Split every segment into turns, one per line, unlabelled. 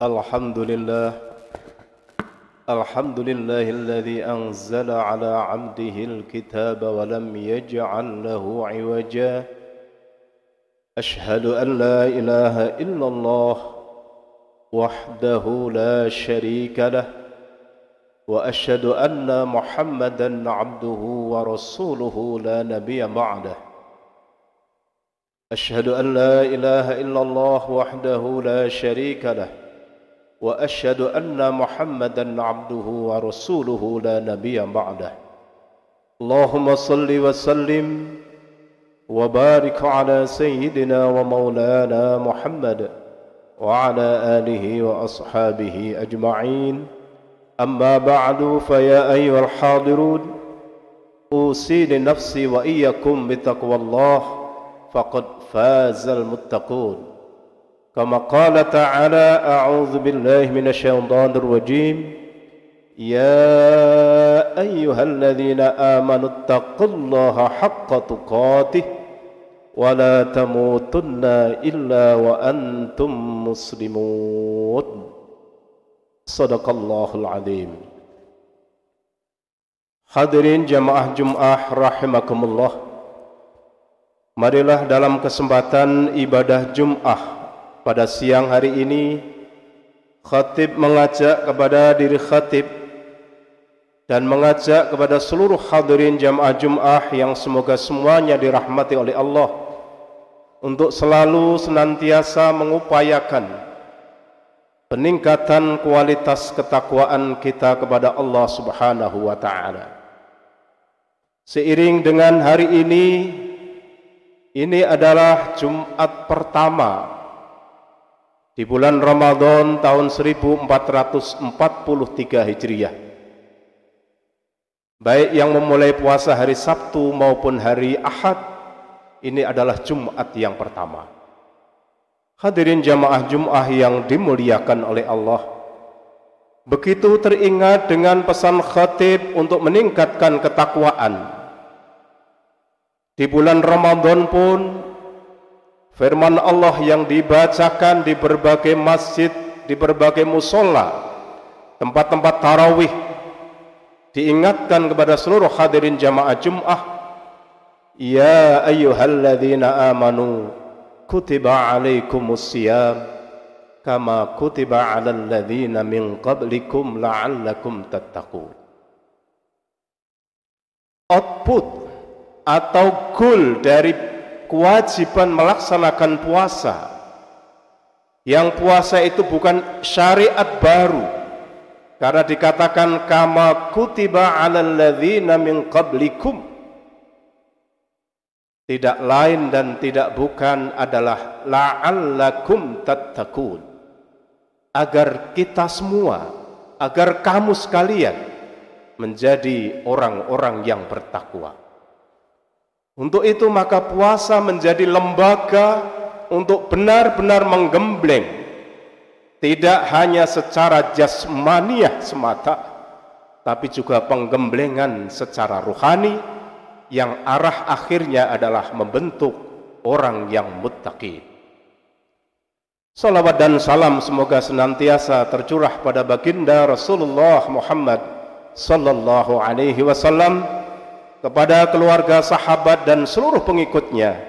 الحمد لله الحمد لله الذي أنزل على عبده الكتاب ولم يجعل له عوجا أشهد أن لا إله إلا الله وحده لا شريك له وأشهد أن محمدا عبده ورسوله لا نبي بعده أشهد أن لا إله إلا الله وحده لا شريك له وأشهد أن محمدا عبده ورسوله لا نبي بعده اللهم صل وسلم وبارك على سيدنا ومولانا محمد وعلى آله وأصحابه أجمعين أما بعد فيا أيها الحاضرون أوصي لنفسي وإياكم بتقوى الله فقد فاز المتقون كما قال تعالى أعوذ بالله من الشيطان الرجيم يا أيها الذين آمنوا اتقوا الله حق تقاته ولا تموتن إلا وأنتم مسلمون صدق الله العظيم. Hadirin jamaah Jum'ah rahimakumullah, marilah dalam kesempatan ibadah Jum'ah pada siang hari ini, khatib mengajak kepada diri khatib dan mengajak kepada seluruh hadirin jamaah Jum'ah yang semoga semuanya dirahmati oleh Allah untuk selalu senantiasa mengupayakan peningkatan kualitas ketakwaan kita kepada Allah Subhanahu wa taala. Seiring dengan hari ini adalah Jumat pertama di bulan Ramadan tahun 1443 Hijriah. Baik yang memulai puasa hari Sabtu maupun hari Ahad, ini adalah Jumat yang pertama. Hadirin jamaah Jum'ah yang dimuliakan oleh Allah, begitu teringat dengan pesan khatib untuk meningkatkan ketakwaan. Di bulan Ramadan pun firman Allah yang dibacakan di berbagai masjid, di berbagai musola, tempat-tempat tarawih, diingatkan kepada seluruh hadirin jamaah Jum'ah, ya ayyuhalladzina amanu kutiba alaikumus siyam kama kutiba alal ladzina min qablikum la'allakum tattaqun. Output atau goal dari kewajiban melaksanakan puasa, yang puasa itu bukan syariat baru, karena dikatakan kama kutiba alal ladzina min qablikum, tidak lain dan tidak bukan adalah la'allakum tattaqun, agar kita semua, agar kamu sekalian menjadi orang-orang yang bertakwa. Untuk itu maka puasa menjadi lembaga untuk benar-benar menggembleng, tidak hanya secara jasmaniah semata, tapi juga penggemblengan secara rohani yang arah akhirnya adalah membentuk orang yang muttaqi. Salawat dan salam semoga senantiasa tercurah pada baginda Rasulullah Muhammad sallallahu alaihi wasallam, kepada keluarga, sahabat dan seluruh pengikutnya.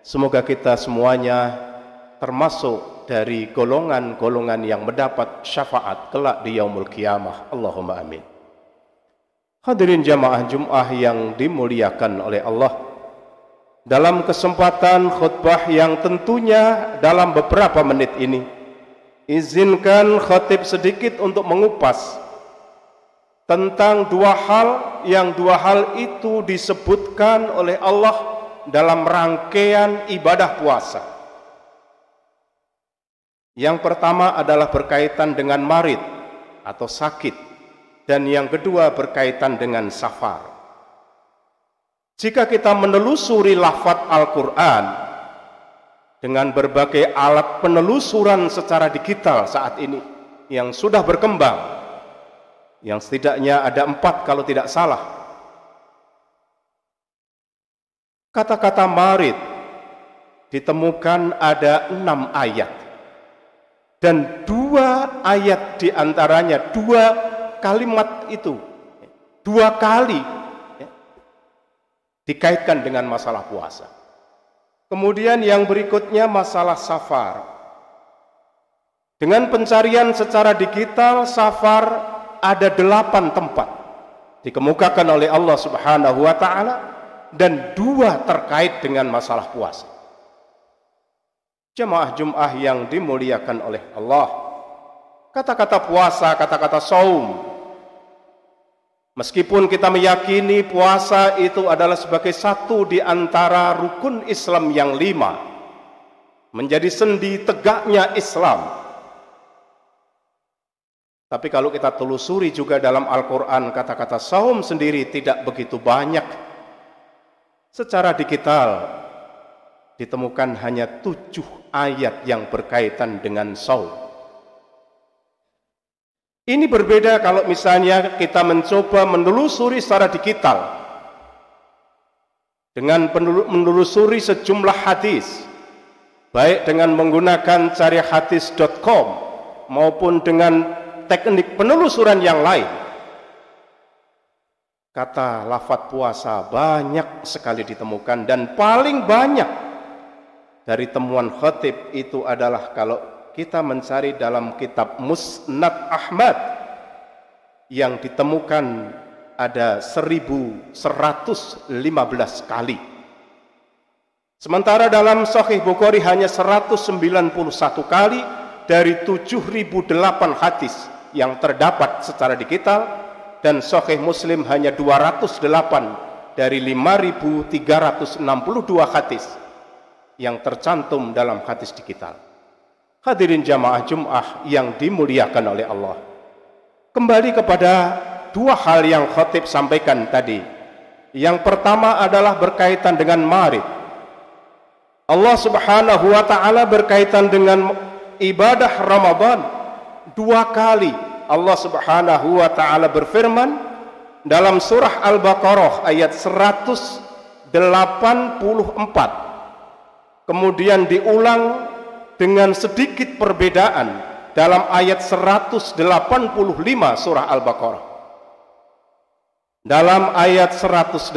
Semoga kita semuanya termasuk dari golongan-golongan yang mendapat syafaat kelak di yaumul qiyamah. Allahumma amin. Hadirin jamaah Jum'ah yang dimuliakan oleh Allah, dalam kesempatan khutbah yang tentunya dalam beberapa menit ini, izinkan khatib sedikit untuk mengupas tentang dua hal itu disebutkan oleh Allah dalam rangkaian ibadah puasa. Yang pertama adalah berkaitan dengan marid atau sakit, dan yang kedua berkaitan dengan safar. Jika kita menelusuri lafaz Al-Quran dengan berbagai alat penelusuran secara digital saat ini yang sudah berkembang, yang setidaknya ada 4 kalau tidak salah, kata-kata marid ditemukan ada 6 ayat. Dan dua ayat diantaranya, dua kalimat itu, dua kali dikaitkan dengan masalah puasa. Kemudian yang berikutnya masalah safar. Dengan pencarian secara digital, safar ada 8 tempat dikemukakan oleh Allah Subhanahu wa ta'ala, dan 2 terkait dengan masalah puasa. Jemaah Jum'ah yang dimuliakan oleh Allah, kata-kata puasa, kata-kata saum, meskipun kita meyakini puasa itu adalah sebagai satu di antara rukun Islam yang 5, menjadi sendi tegaknya Islam, tapi kalau kita telusuri juga dalam Al-Quran, kata-kata saum sendiri tidak begitu banyak. Secara digital ditemukan hanya 7 ayat yang berkaitan dengan saum. Ini berbeda kalau misalnya kita mencoba menelusuri secara digital dengan menelusuri sejumlah hadis, baik dengan menggunakan carihadis.com maupun dengan teknik penelusuran yang lain. Kata lafadz puasa banyak sekali ditemukan, dan paling banyak dari temuan khatib itu adalah kalau kita mencari dalam kitab Musnad Ahmad yang ditemukan ada 1115 kali. Sementara dalam Sahih Bukhari hanya 191 kali dari 7.008 hadis yang terdapat secara digital, dan Sahih Muslim hanya 208 dari 5.362 hadis yang tercantum dalam hadis digital. Hadirin jamaah Jum'ah yang dimuliakan oleh Allah, kembali kepada 2 hal yang khatib sampaikan tadi. Yang pertama adalah berkaitan dengan Marid. Allah Subhanahu wa ta'ala berkaitan dengan ibadah Ramadan 2 kali. Allah Subhanahu wa ta'ala berfirman dalam surah Al-Baqarah ayat 184, kemudian diulang dengan sedikit perbedaan dalam ayat 185 surah Al-Baqarah. Dalam ayat 184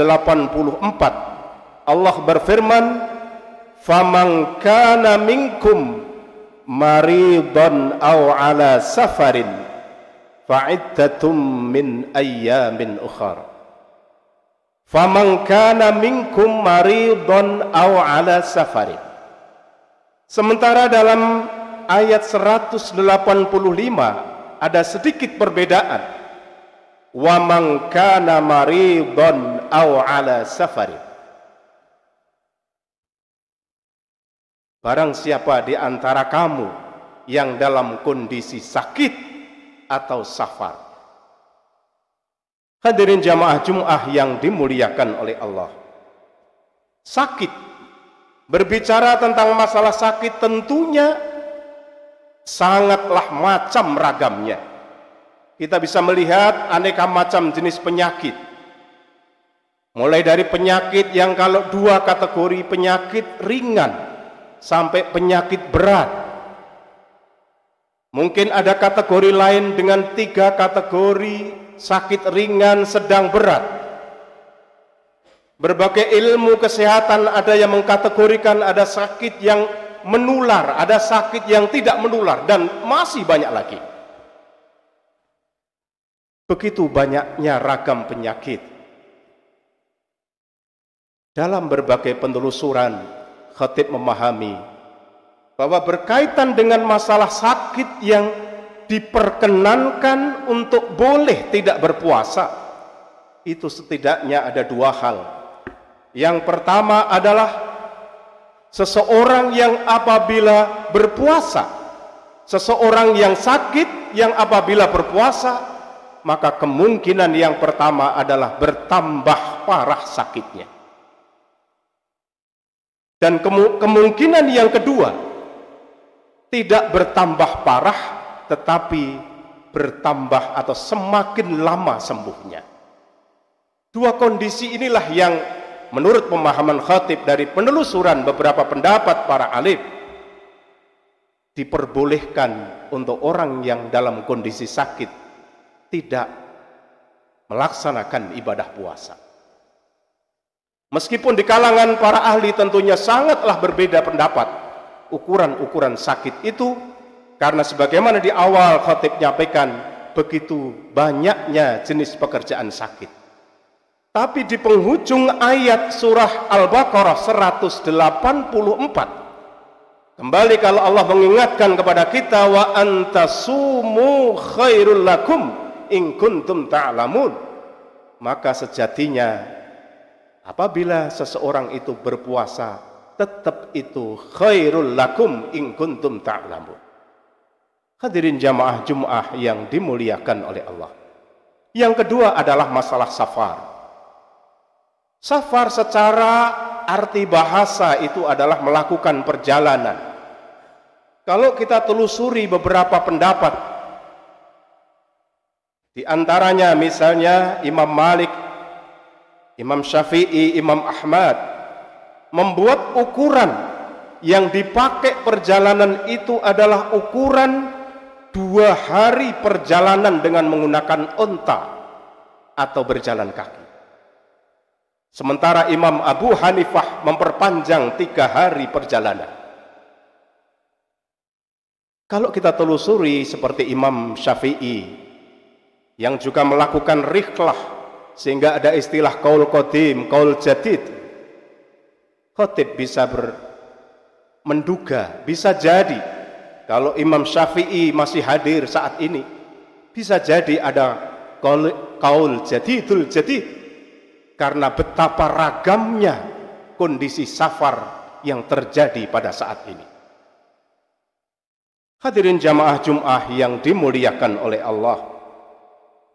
Allah berfirman, "Faman kana minkum maridun aw ala safarin fa'iddatum min ayyamin ukhar." Faman kana minkum maridun aw ala safarin. Sementara dalam ayat 185 ada sedikit perbedaan. Wa man kana maridun aw ala safarin. Barang siapa di antara kamu yang dalam kondisi sakit atau safar. Hadirin jamaah Jum'ah yang dimuliakan oleh Allah, sakit, berbicara tentang masalah sakit tentunya sangatlah macam ragamnya. Kita bisa melihat aneka macam jenis penyakit, mulai dari penyakit yang kalau 2 kategori penyakit ringan sampai penyakit berat. Mungkin ada kategori lain dengan 3 kategori sakit ringan, sedang, berat. Berbagai ilmu kesehatan ada yang mengkategorikan ada sakit yang menular, ada sakit yang tidak menular, dan masih banyak lagi. Begitu banyaknya ragam penyakit. Dalam berbagai penelusuran, khatib memahami bahwa berkaitan dengan masalah sakit yang diperkenankan untuk boleh tidak berpuasa, itu setidaknya ada 2 hal. Yang pertama adalah seseorang yang apabila berpuasa, seseorang yang sakit yang apabila berpuasa, maka kemungkinan yang pertama adalah bertambah parah sakitnya. Dan kemungkinan yang kedua, tidak bertambah parah tetapi bertambah atau semakin lama sembuhnya. 2 kondisi inilah yang menurut pemahaman khatib dari penelusuran beberapa pendapat para alim diperbolehkan untuk orang yang dalam kondisi sakit tidak melaksanakan ibadah puasa. Meskipun di kalangan para ahli tentunya sangatlah berbeda pendapat ukuran-ukuran sakit itu, karena sebagaimana di awal khatib nyampaikan, begitu banyaknya jenis pekerjaan sakit. Tapi di penghujung ayat surah Al-Baqarah 184, kembali kalau Allah mengingatkan kepada kita, wa antasumu khairul lakum in kuntum ta'lamun, maka sejatinya apabila seseorang itu berpuasa, tetap itu khairul lakum in kuntum ta'lamun. Hadirin jamaah Jum'ah yang dimuliakan oleh Allah. Yang kedua adalah masalah safar. Safar secara arti bahasa itu adalah melakukan perjalanan. Kalau kita telusuri beberapa pendapat, di antaranya misalnya Imam Malik, Imam Syafi'i, Imam Ahmad membuat ukuran yang dipakai perjalanan itu adalah ukuran 2 hari perjalanan dengan menggunakan onta atau berjalan kaki. Sementara Imam Abu Hanifah memperpanjang 3 hari perjalanan. Kalau kita telusuri seperti Imam Syafi'i yang juga melakukan rihlah, sehingga ada istilah qaul qadim, qaul jadid, khatib bisa menduga, bisa jadi kalau Imam Syafi'i masih hadir saat ini, bisa jadi ada qaul jadidul jadid, karena betapa ragamnya kondisi safar yang terjadi pada saat ini. Hadirin jamaah Jum'ah yang dimuliakan oleh Allah,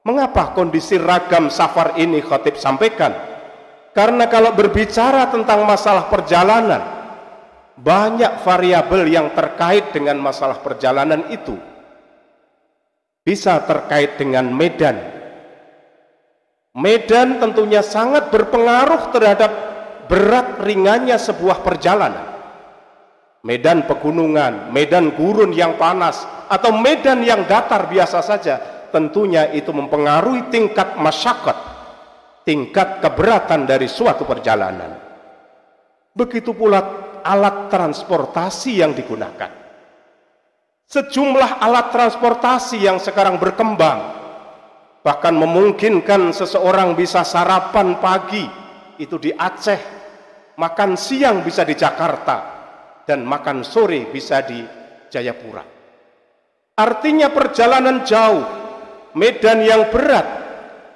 mengapa kondisi ragam safar ini khatib sampaikan? Karena kalau berbicara tentang masalah perjalanan, banyak variabel yang terkait dengan masalah perjalanan itu. Bisa terkait dengan medan. Medan tentunya sangat berpengaruh terhadap berat ringannya sebuah perjalanan. Medan pegunungan, medan gurun yang panas, atau medan yang datar biasa saja, tentunya itu mempengaruhi tingkat masyaqqat, tingkat keberatan dari suatu perjalanan. Begitu pula alat transportasi yang digunakan. Sejumlah alat transportasi yang sekarang berkembang, bahkan memungkinkan seseorang bisa sarapan pagi itu di Aceh, makan siang bisa di Jakarta, dan makan sore bisa di Jayapura. Artinya perjalanan jauh, medan yang berat,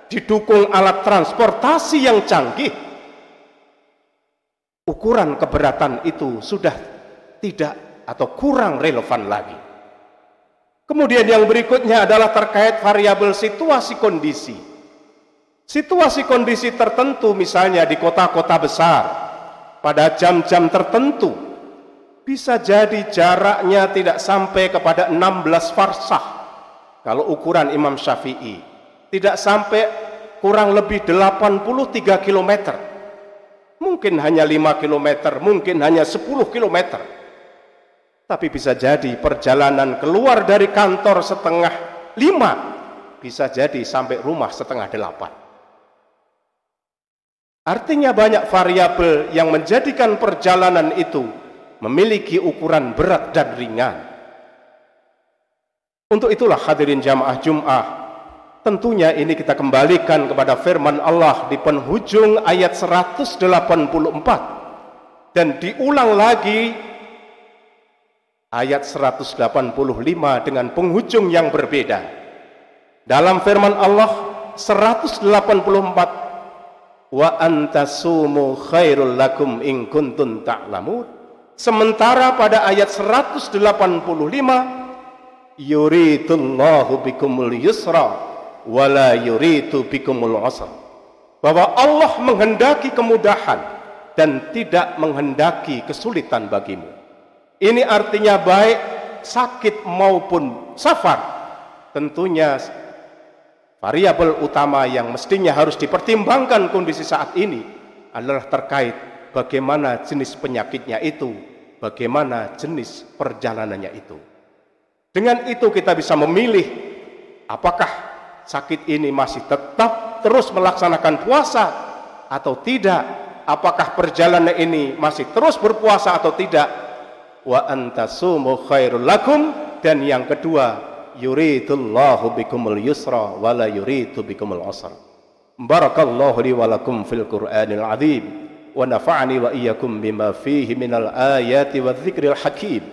didukung alat transportasi yang canggih, ukuran keberatan itu sudah tidak atau kurang relevan lagi. Kemudian yang berikutnya adalah terkait variabel situasi kondisi. Situasi kondisi tertentu, misalnya di kota-kota besar, pada jam-jam tertentu, bisa jadi jaraknya tidak sampai kepada 16 farsah. Kalau ukuran Imam Syafi'i, tidak sampai kurang lebih 83 km. Mungkin hanya 5 km, mungkin hanya 10 km. Tapi bisa jadi perjalanan keluar dari kantor 4:30, bisa jadi sampai rumah 7:30. Artinya banyak variabel yang menjadikan perjalanan itu memiliki ukuran berat dan ringan. Untuk itulah hadirin jamaah Jum'ah, tentunya ini kita kembalikan kepada firman Allah di penghujung ayat 184 dan diulang lagi ayat 185 dengan penghujung yang berbeda. Dalam firman Allah 184, wa antasumu khairul lakum in kuntum ta'lamun. Sementara pada ayat 185, yuridullahu bikumul yusra wa la yuridu bikumul usra. Bahwa Allah menghendaki kemudahan dan tidak menghendaki kesulitan bagimu. Ini artinya baik sakit maupun safar, tentunya variabel utama yang mestinya harus dipertimbangkan kondisi saat ini adalah terkait bagaimana jenis penyakitnya itu, bagaimana jenis perjalanannya itu. Dengan itu kita bisa memilih apakah sakit ini masih tetap terus melaksanakan puasa atau tidak, apakah perjalanan ini masih terus berpuasa atau tidak. Wa antasumu khairul lakum, dan yang kedua, yuridullahu bikumul yusra wa la yuridu bikumul usra. Barakallahu li wa lakum fil Qur'anil azim wa nafa'ani wa iyyakum bima fihi minal ayati wadh-dhikril hakim.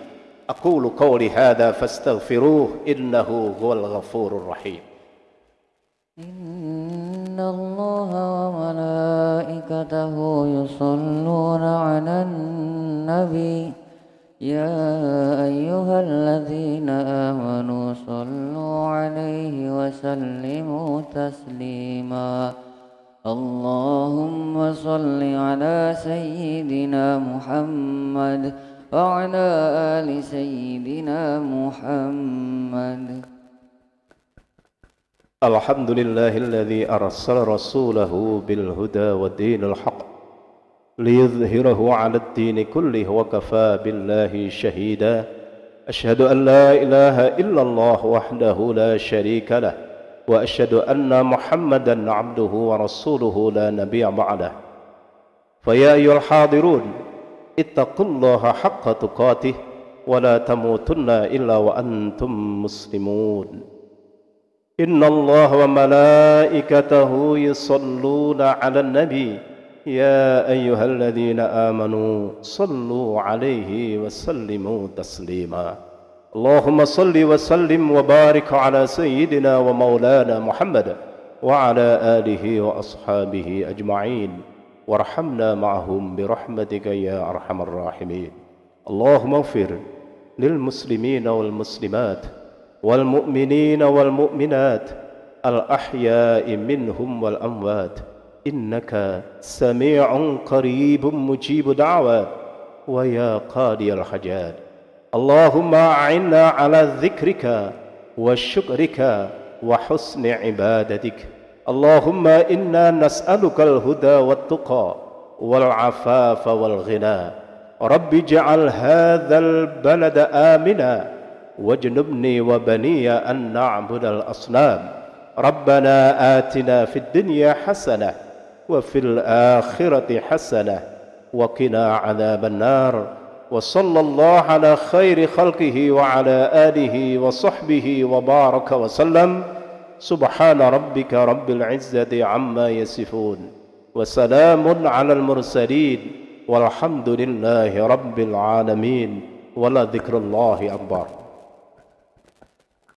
Aqulu qawli hadha fastaghfiruh innahu huwal ghafurur rahim.
Inna Allaha wa malaikatahu yusalluna 'alan nabi ya ayyuhalladzina amanu sallu 'alaihi wa sallimu taslima. Allahumma salli 'ala sayyidina Muhammad wa 'ala ali sayyidina Muhammad. Alhamdulillahilladzi arsala rasulahu bil huda wa dinil haqq liyudhhirahu 'alad dini kullihi wa kafaa billahi shahida. Asyhadu an la ilaha illallah wahdahu la syarika lah wa asyhadu anna Muhammadan 'abduhu wa rasuluhu la nabiyya ba'dah. Fa ya ayyuhal hadirun ittaqullaha haqqa tuqatih wa la tamutunna illa wa antum muslimun. Inna Allah wa malaikatahu yusalluna 'alan nabi ya ayyuhalladzina amanu sallu 'alaihi wa sallimu taslima. Allahumma salli wa sallim wa barik 'ala sayyidina wa maulana Muhammad wa 'ala alihi wa ashabihi ajma'in warhamna ma'ahum bi rahmatika ya arhamar rahimin. Allahumma ighfir lil muslimina wal muslimat والمؤمنين والمؤمنات الأحياء منهم والأموات إنك سميع قريب مجيب دعوات ويا قاضي الحاجات. اللهم أعنا على ذكرك وشكرك وحسن عبادتك. اللهم إنا نسألك الهدى والتقى والعفاف والغنى. رب اجعل هذا البلد آمنا واجنبني وبني أن نعبد الأصنام. ربنا آتنا في الدنيا حسنة وفي الآخرة حسنة وقنا عذاب النار. وصلى الله على خير خلقه وعلى آله وصحبه وبارك وسلم. سبحان ربك رب العزة عما يصفون وسلام على المرسلين والحمد لله رب العالمين ولذكر الله أكبر.